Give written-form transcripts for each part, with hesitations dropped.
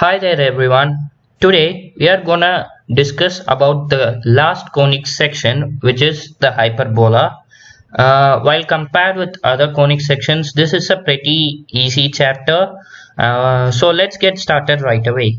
Hi there everyone. Today we are gonna discuss about the last conic section, which is the hyperbola. While compared with other conic sections, this is a pretty easy chapter. So let's get started right away.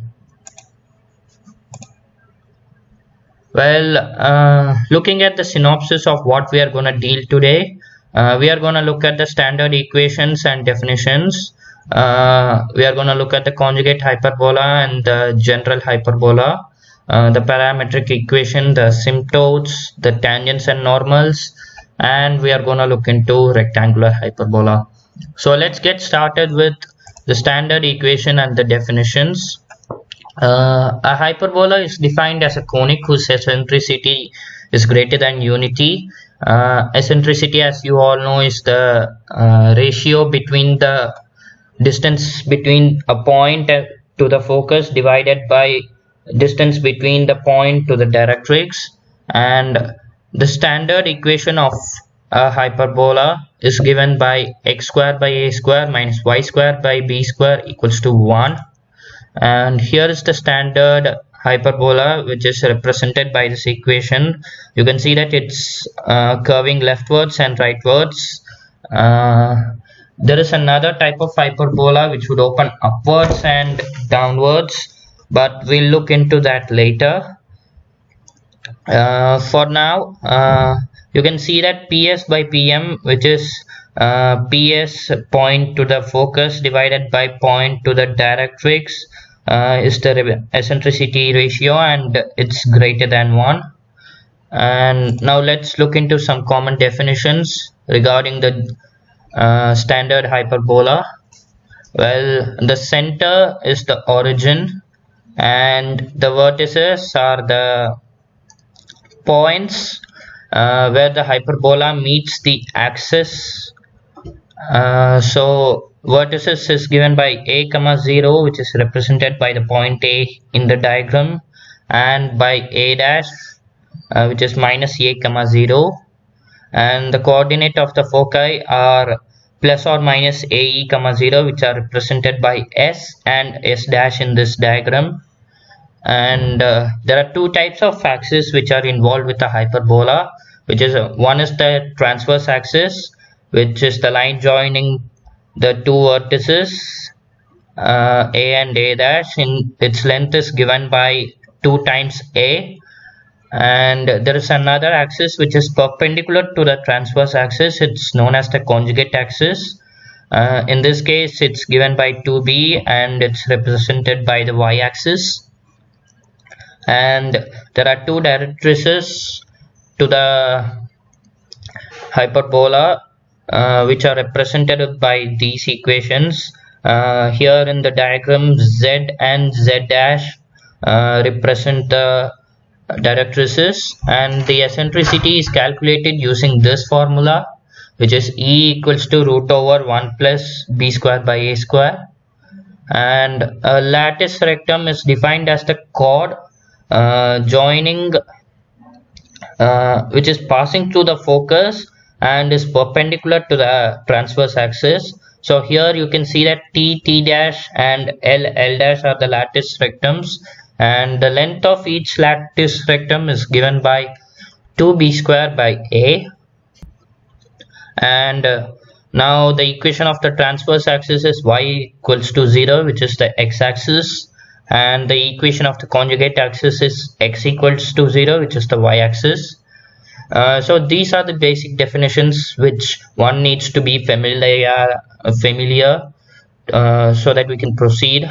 Looking at the synopsis of what we are gonna deal today, we are gonna look at the standard equations and definitions. We are going to look at the conjugate hyperbola and the general hyperbola, the parametric equation, the asymptotes, the tangents and normals, and we are going to look into rectangular hyperbola. So let's get started with the standard equation and the definitions. A hyperbola is defined as a conic whose eccentricity is greater than unity. Eccentricity, as you all know, is the ratio between the distance between a point to the focus divided by distance between the point to the directrix, and the standard equation of a hyperbola is given by x square by a square minus y square by b square equals to 1. And here is the standard hyperbola, which is represented by this equation. You can see that it's curving leftwards and rightwards. There is another type of hyperbola which would open upwards and downwards, but we'll look into that later. For now, you can see that PS by PM, which is PS point to the focus divided by point to the directrix, is the eccentricity ratio, and it's greater than 1. And now let's look into some common definitions regarding the standard hyperbola. Well, the center is the origin and the vertices are the points where the hyperbola meets the axis. So vertices is given by a comma 0, which is represented by the point A in the diagram, and by a dash, which is minus a comma 0. And the coordinate of the foci are plus or minus ae comma 0, which are represented by s and s dash in this diagram. And there are two types of axes which are involved with the hyperbola, which is one is the transverse axis, which is the line joining the two vertices a and a dash. In its length is given by 2 times a. And there is another axis which is perpendicular to the transverse axis. It's known as the conjugate axis. In this case, it's given by 2b and it's represented by the y-axis. And there are two directrices to the hyperbola, which are represented by these equations. Here in the diagram, z and z dash represent the directrices, and the eccentricity is calculated using this formula, which is E equals to root over 1 plus b square by a square. And a lattice rectum is defined as the chord joining which is passing through the focus and is perpendicular to the transverse axis. So here you can see that T dash and L dash are the lattice rectums, and the length of each lattice rectum is given by 2b square by a. And now the equation of the transverse axis is y equals to 0, which is the x-axis, and the equation of the conjugate axis is x equals to 0, which is the y-axis. So these are the basic definitions which one needs to be familiar so that we can proceed.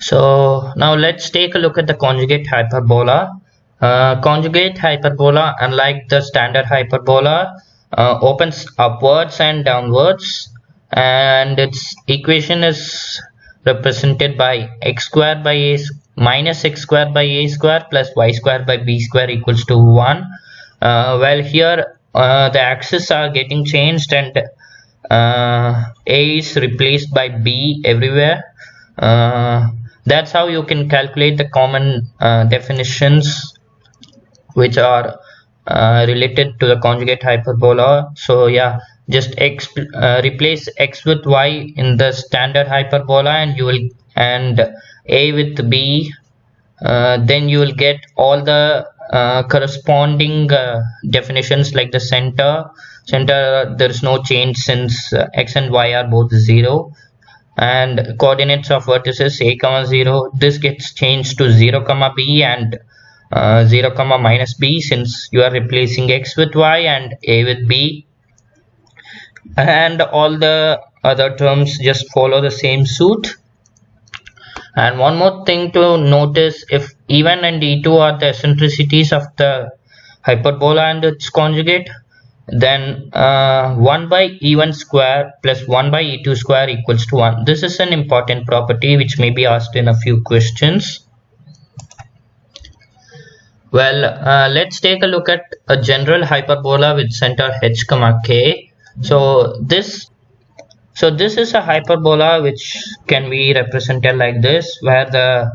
So now let's take a look at the conjugate hyperbola. Conjugate hyperbola, unlike the standard hyperbola, opens upwards and downwards, and its equation is represented by x square by a minus x square by a square plus y square by b square equals to 1. Well, here the axes are getting changed, and a is replaced by b everywhere. That's how you can calculate the common definitions which are related to the conjugate hyperbola. So yeah, just replace x with y in the standard hyperbola, and you will a with b. Then you will get all the corresponding definitions, like the center. There is no change since x and y are both 0, and coordinates of vertices a comma 0, this gets changed to 0 comma b and 0 comma minus b, since you are replacing x with y and a with b, and all the other terms just follow the same suit. And one more thing to notice, if E1 and E2 are the eccentricities of the hyperbola and its conjugate, then 1 by E1 square plus 1 by E2 square equals to 1. This is an important property which may be asked in a few questions. Well, let's take a look at a general hyperbola with center h comma k. So this is a hyperbola which can be represented like this, where the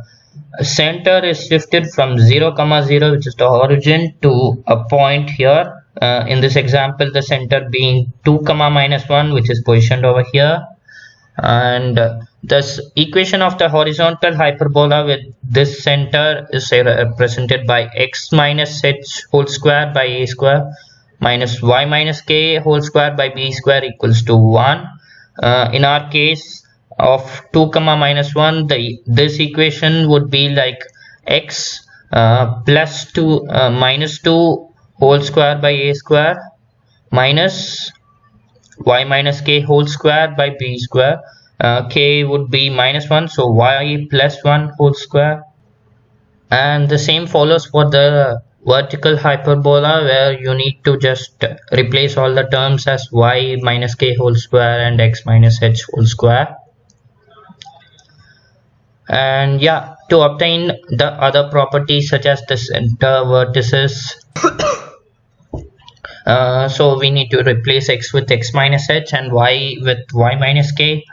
center is shifted from 0 comma 0, which is the origin, to a point here. In this example, the center being 2 comma minus 1, which is positioned over here. And this equation of the horizontal hyperbola with this center is represented by x minus h whole square by a square minus y minus k whole square by b square equals to 1. In our case of 2 comma minus 1, this equation would be like x plus 2 minus 2 whole square by a square minus y minus k whole square by b square. K would be minus 1, so y plus 1 whole square. And the same follows for the vertical hyperbola, where you need to just replace all the terms as y minus k whole square and x minus h whole square. And yeah, to obtain the other properties such as the center vertices, so we need to replace x with x minus h and y with y minus k.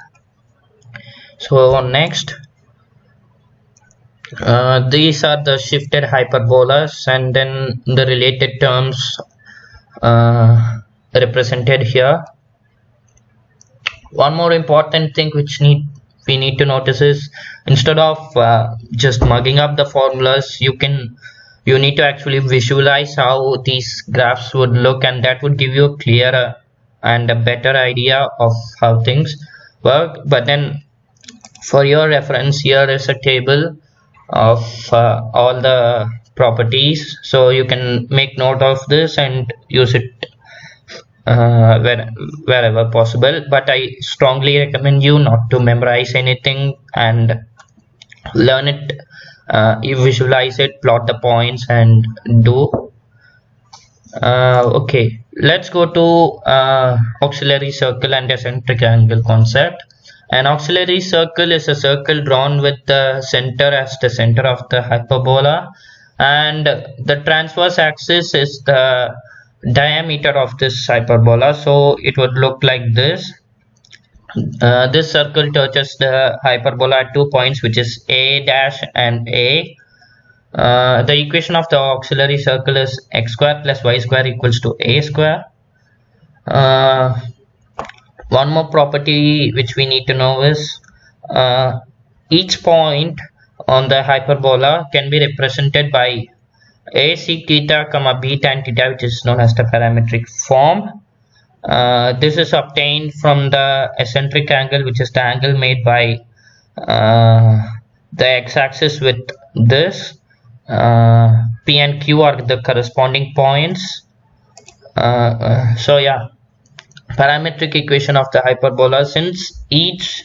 So next, these are the shifted hyperbolas, and then the related terms represented here. One more important thing which we need to notice is, instead of just mugging up the formulas, you need to actually visualize how these graphs would look, and that would give you a clearer and a better idea of how things work. But then, for your reference, here is a table of all the properties, so you can make note of this and use it wherever possible. But I strongly recommend you not to memorize anything and learn it. You visualize it, plot the points, and do. Okay, let's go to auxiliary circle and eccentric angle concept. An auxiliary circle is a circle drawn with the center as the center of the hyperbola, and the transverse axis is the diameter of this hyperbola, so it would look like this. This circle touches the hyperbola at 2 points, which is a dash and a. The equation of the auxiliary circle is x square plus y square equals to a square. One more property which we need to know is each point on the hyperbola can be represented by a sec theta comma b tan theta, which is known as the parametric form. This is obtained from the eccentric angle, which is the angle made by the x-axis with this. P and Q are the corresponding points. So yeah, parametric equation of the hyperbola, since each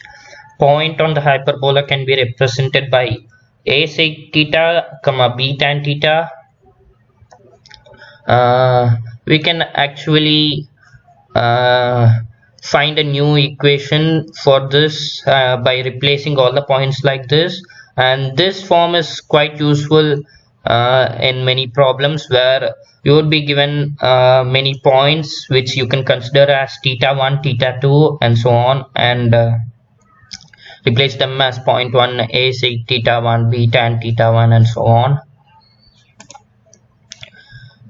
point on the hyperbola can be represented by a sec theta comma b tan theta, we can actually find a new equation for this by replacing all the points like this. And this form is quite useful in many problems, where you would be given many points which you can consider as theta 1, theta 2, and so on, and replace them as point 1 a sec theta 1, b tan theta 1, and so on.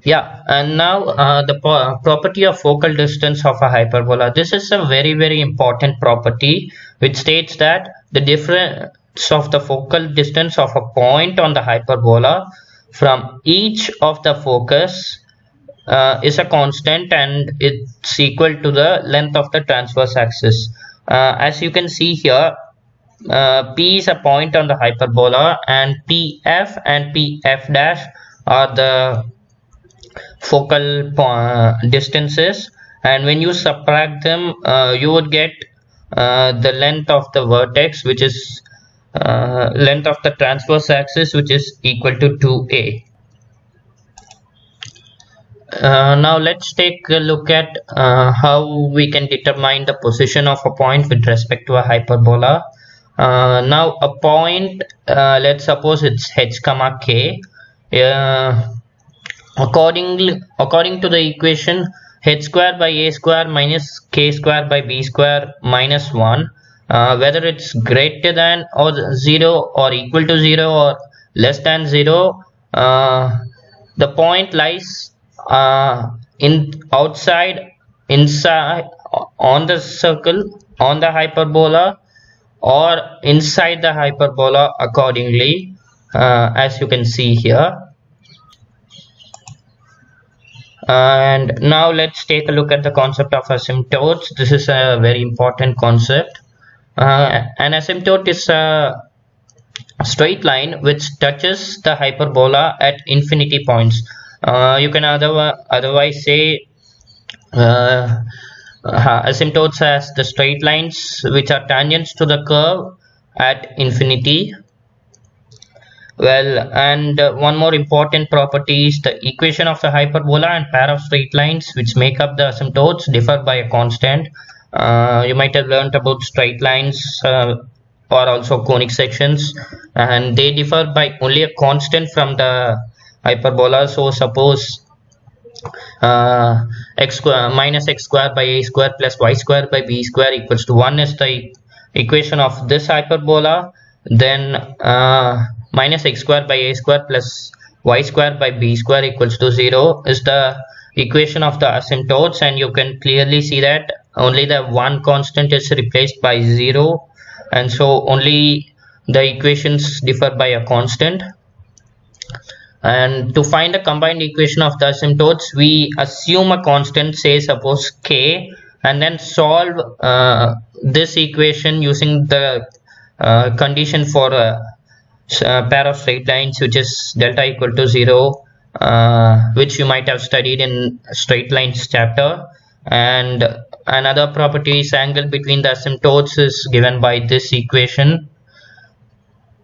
Yeah, and now the property of focal distance of a hyperbola. This is a very important property which states that the difference of the focal distance of a point on the hyperbola from each of the focus is a constant, and it's equal to the length of the transverse axis. As you can see here, P is a point on the hyperbola, and PF and PF dash are the focal distances, and when you subtract them, you would get the length of the vertex, which is length of the transverse axis, which is equal to 2a. Now let's take a look at how we can determine the position of a point with respect to a hyperbola. Now a point, let's suppose it's h comma k. According to the equation h square by a square minus k square by b square minus 1, whether it's greater than or 0 or equal to 0 or less than 0, the point lies inside, on the circle, on the hyperbola, or inside the hyperbola accordingly, as you can see here. And now let's take a look at the concept of asymptotes. This is a very important concept. An asymptote is a straight line which touches the hyperbola at infinity points. You can otherwise say asymptotes as the straight lines which are tangents to the curve at infinity. Well, and one more important property is the equation of the hyperbola and pair of straight lines which make up the asymptotes differ by a constant. You might have learnt about straight lines or also conic sections, and they differ by only a constant from the hyperbola. So suppose x square minus x square by a square plus y square by b square equals to 1 is the equation of this hyperbola. Then minus x square by a square plus y square by b square equals to 0 is the equation of the asymptotes, and you can clearly see that only the one constant is replaced by 0, and so only the equations differ by a constant. And to find the combined equation of the asymptotes, we assume a constant, say suppose k, and then solve this equation using the condition for a pair of straight lines which is delta equal to 0, which you might have studied in straight lines chapter. And another property is angle between the asymptotes is given by this equation.